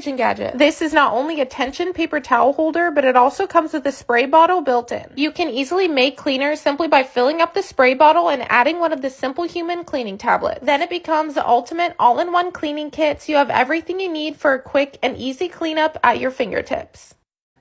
kitchen gadget. This is not only a tension paper towel holder, but it also comes with a spray bottle built in. You can easily make cleaners simply by filling up the spray bottle and adding one of the Simple Human cleaning tablets. Then it becomes the ultimate all-in-one cleaning kit, so you have everything you need for a quick and easy cleanup at your fingertips.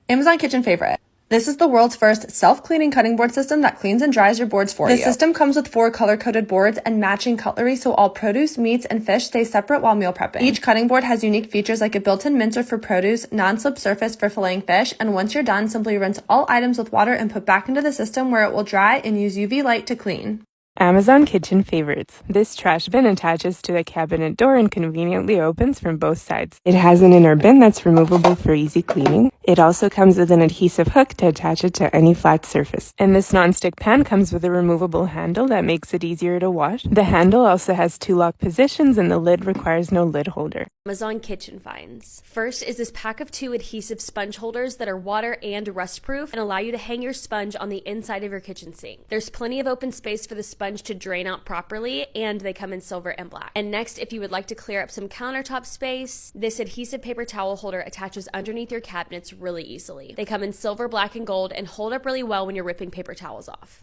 Amazon kitchen favorite. This is the world's first self-cleaning cutting board system that cleans and dries your boards for you. The system comes with 4 color-coded boards and matching cutlery, so all produce, meats, and fish stay separate while meal prepping. Each cutting board has unique features like a built-in mincer for produce, non-slip surface for filleting fish, and once you're done, simply rinse all items with water and put back into the system where it will dry and use UV light to clean. Amazon kitchen favorites. This trash bin attaches to the cabinet door and conveniently opens from both sides. It has an inner bin that's removable for easy cleaning. It also comes with an adhesive hook to attach it to any flat surface. And this non-stick pan comes with a removable handle that makes it easier to wash. The handle also has 2 lock positions and the lid requires no lid holder. Amazon kitchen finds. First is this pack of 2 adhesive sponge holders that are water and rust proof and allow you to hang your sponge on the inside of your kitchen sink. There's plenty of open space for the sponge to drain out properly, and they come in silver and black. And next, if you would like to clear up some countertop space, this adhesive paper towel holder attaches underneath your cabinets really easily. They come in silver, black, and gold and hold up really well when you're ripping paper towels off.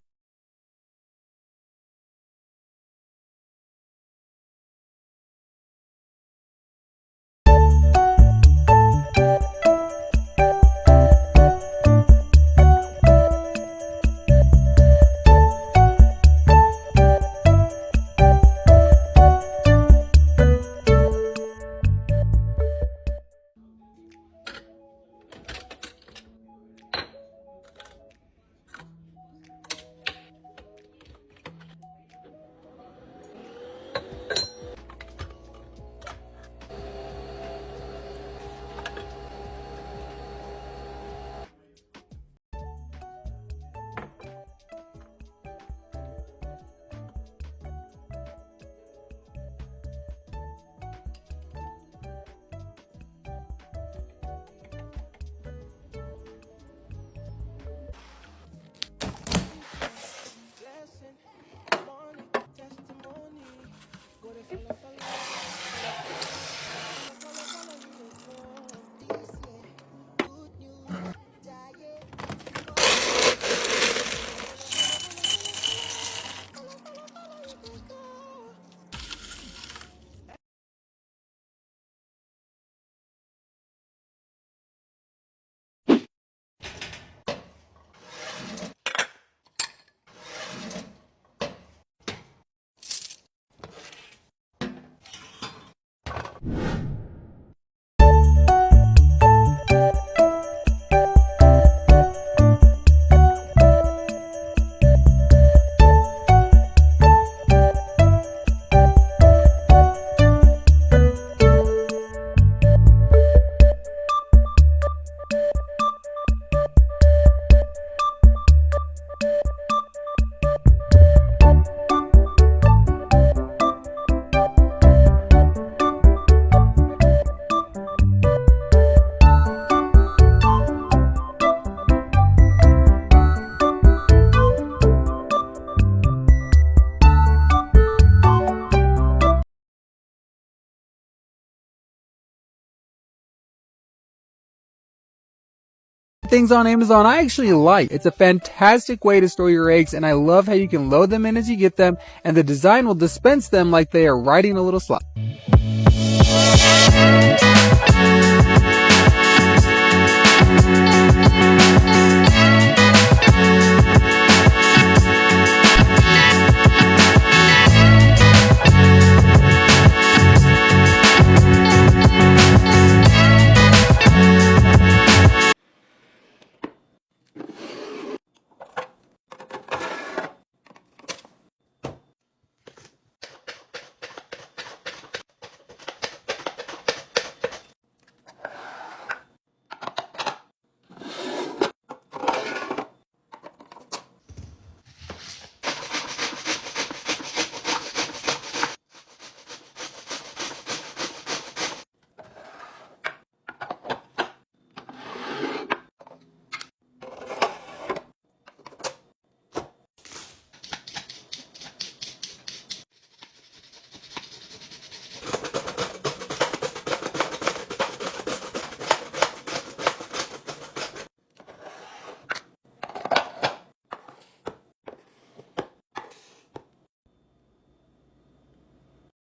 Things on Amazon I actually like. It's a fantastic way to store your eggs, and I love how you can load them in as you get them, and the design will dispense them like they are riding a little slide.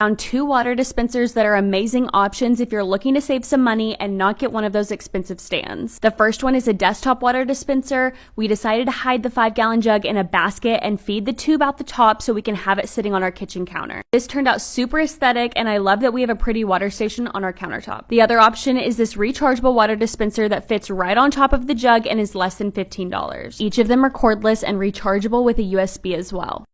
Found 2 water dispensers that are amazing options if you're looking to save some money and not get one of those expensive stands. The first one is a desktop water dispenser. We decided to hide the 5-gallon jug in a basket and feed the tube out the top so we can have it sitting on our kitchen counter. This turned out super aesthetic, and I love that we have a pretty water station on our countertop. The other option is this rechargeable water dispenser that fits right on top of the jug and is less than $15. Each of them are cordless and rechargeable with a USB as well.